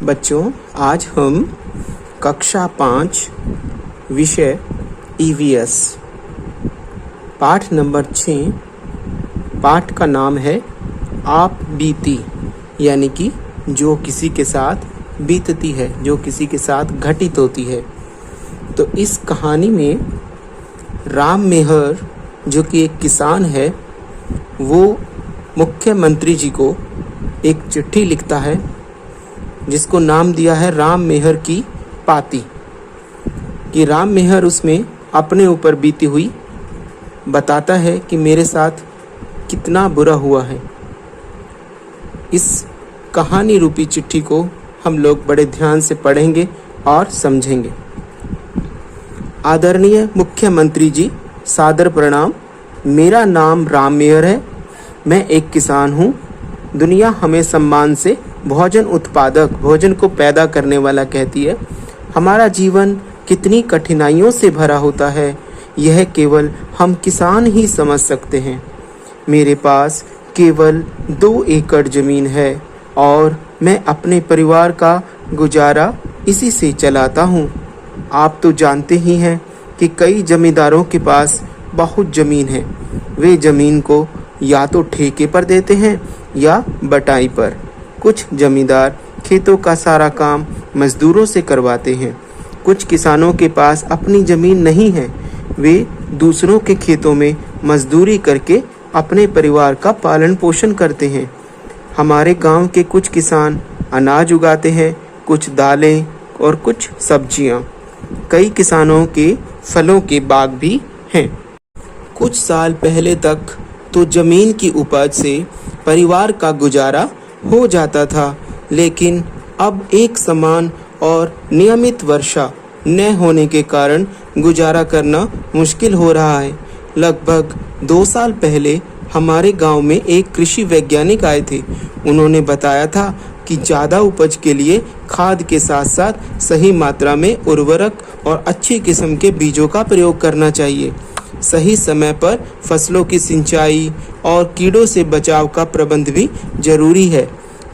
बच्चों, आज हम कक्षा 5 विषय ईवीएस पाठ नंबर 6 पाठ का नाम है आप बीती, यानी कि जो किसी के साथ बीतती है, जो किसी के साथ घटित होती है। तो इस कहानी में राम मेहर जो कि एक किसान है, वो मुख्यमंत्री जी को एक चिट्ठी लिखता है जिसको नाम दिया है राम मेहर की पाती। कि राम मेहर उसमें अपने ऊपर बीती हुई बताता है कि मेरे साथ कितना बुरा हुआ है। इस कहानी रूपी चिट्ठी को हम लोग बड़े ध्यान से पढ़ेंगे और समझेंगे। आदरणीय मुख्यमंत्री जी, सादर प्रणाम। मेरा नाम राम मेहर है। मैं एक किसान हूँ। दुनिया हमें सम्मान से भोजन उत्पादक, भोजन को पैदा करने वाला कहती है। हमारा जीवन कितनी कठिनाइयों से भरा होता है, यह केवल हम किसान ही समझ सकते हैं। मेरे पास केवल 2 एकड़ ज़मीन है और मैं अपने परिवार का गुजारा इसी से चलाता हूँ। आप तो जानते ही हैं कि कई जमींदारों के पास बहुत ज़मीन है। वे ज़मीन को या तो ठेके पर देते हैं या बटाई पर। कुछ जमींदार खेतों का सारा काम मजदूरों से करवाते हैं। कुछ किसानों के पास अपनी ज़मीन नहीं है। वे दूसरों के खेतों में मजदूरी करके अपने परिवार का पालन पोषण करते हैं। हमारे गांव के कुछ किसान अनाज उगाते हैं, कुछ दालें और कुछ सब्जियां। कई किसानों के फलों के बाग भी हैं। कुछ साल पहले तक तो ज़मीन की उपज से परिवार का गुजारा हो जाता था, लेकिन अब एक समान और नियमित वर्षा न होने के कारण गुजारा करना मुश्किल हो रहा है। लगभग 2 साल पहले हमारे गांव में एक कृषि वैज्ञानिक आए थे। उन्होंने बताया था कि ज़्यादा उपज के लिए खाद के साथ साथ सही मात्रा में उर्वरक और अच्छी किस्म के बीजों का प्रयोग करना चाहिए। सही समय पर फसलों की सिंचाई और कीड़ों से बचाव का प्रबंध भी जरूरी है।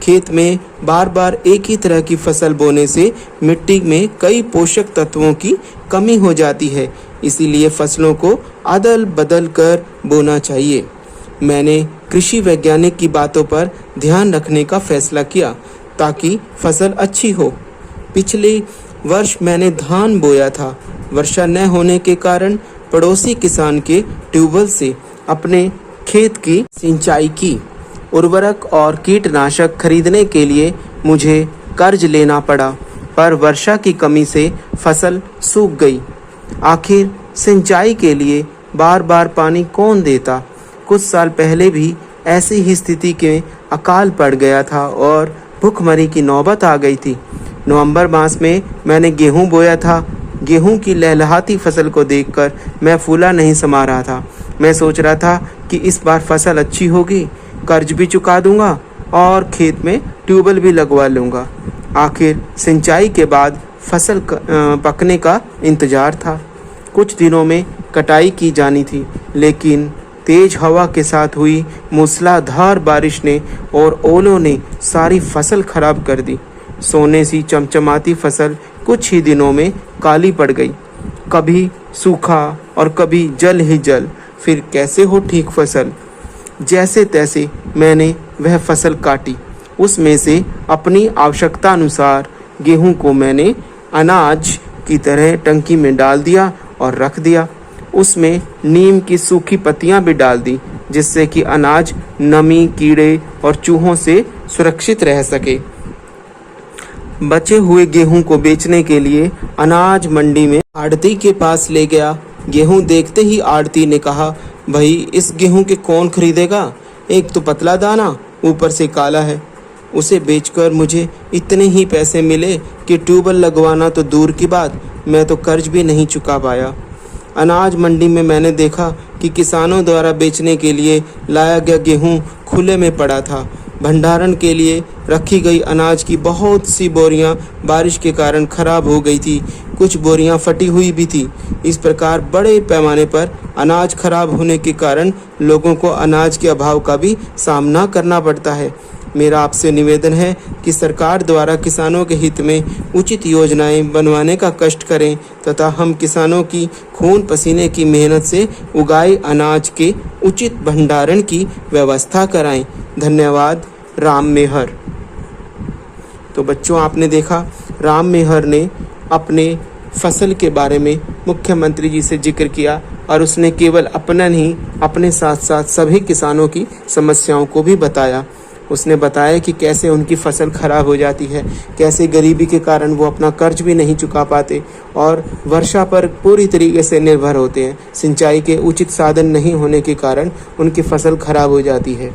खेत में बार बार एक ही तरह की फसल बोने से मिट्टी में कई पोषक तत्वों की कमी हो जाती है, इसीलिए फसलों को अदल बदल कर बोना चाहिए। मैंने कृषि वैज्ञानिक की बातों पर ध्यान रखने का फैसला किया ताकि फसल अच्छी हो। पिछले वर्ष मैंने धान बोया था। वर्षा न होने के कारण पड़ोसी किसान के ट्यूबवेल से अपने खेत की सिंचाई की। उर्वरक और कीटनाशक खरीदने के लिए मुझे कर्ज लेना पड़ा, पर वर्षा की कमी से फसल सूख गई। आखिर सिंचाई के लिए बार बार पानी कौन देता। कुछ साल पहले भी ऐसी ही स्थिति के अकाल पड़ गया था और भूखमरी की नौबत आ गई थी। नवंबर मास में मैंने गेहूं बोया था। गेहूं की लहलहाती फसल को देखकर मैं फूला नहीं समा रहा था। मैं सोच रहा था कि इस बार फसल अच्छी होगी, कर्ज भी चुका दूंगा और खेत में ट्यूबवेल भी लगवा लूंगा। आखिर सिंचाई के बाद फसल पकने का इंतजार था। कुछ दिनों में कटाई की जानी थी, लेकिन तेज हवा के साथ हुई मूसलाधार बारिश ने और ओलों ने सारी फसल खराब कर दी। सोने सी चमचमाती फसल कुछ ही दिनों में काली पड़ गई। कभी सूखा और कभी जल ही जल। फिर कैसे हो ठीक फसल। जैसे तैसे मैंने वह फसल काटी। उसमें से अपनी आवश्यकता अनुसार गेहूं को मैंने अनाज की तरह टंकी में डाल दिया और रख दिया। उसमें नीम की सूखी पत्तियां भी डाल दी, जिससे कि अनाज नमी, कीड़े और चूहों से सुरक्षित रह सके। बचे हुए गेहूं को बेचने के लिए अनाज मंडी में आड़ती के पास ले गया। गेहूं देखते ही आड़ती ने कहा, भाई इस गेहूं के कौन खरीदेगा। एक तो पतला दाना, ऊपर से काला है। उसे बेचकर मुझे इतने ही पैसे मिले कि ट्यूबवेल लगवाना तो दूर की बात, मैं तो कर्ज भी नहीं चुका पाया। अनाज मंडी में मैंने देखा कि किसानों द्वारा बेचने के लिए लाया गया गेहूं खुले में पड़ा था। भंडारण के लिए रखी गई अनाज की बहुत सी बोरियां बारिश के कारण खराब हो गई थी। कुछ बोरियां फटी हुई भी थी। इस प्रकार बड़े पैमाने पर अनाज खराब होने के कारण लोगों को अनाज के अभाव का भी सामना करना पड़ता है। मेरा आपसे निवेदन है कि सरकार द्वारा किसानों के हित में उचित योजनाएं बनवाने का कष्ट करें तथा हम किसानों की खून पसीने की मेहनत से उगाए अनाज के उचित भंडारण की व्यवस्था कराएं। धन्यवाद। राम मेहर। तो बच्चों, आपने देखा राम मेहर ने अपने फसल के बारे में मुख्यमंत्री जी से जिक्र किया और उसने केवल अपना नहीं, अपने साथ साथ सभी किसानों की समस्याओं को भी बताया। उसने बताया कि कैसे उनकी फसल खराब हो जाती है, कैसे गरीबी के कारण वो अपना कर्ज भी नहीं चुका पाते और वर्षा पर पूरी तरीके से निर्भर होते हैं। सिंचाई के उचित साधन नहीं होने के कारण उनकी फसल खराब हो जाती है।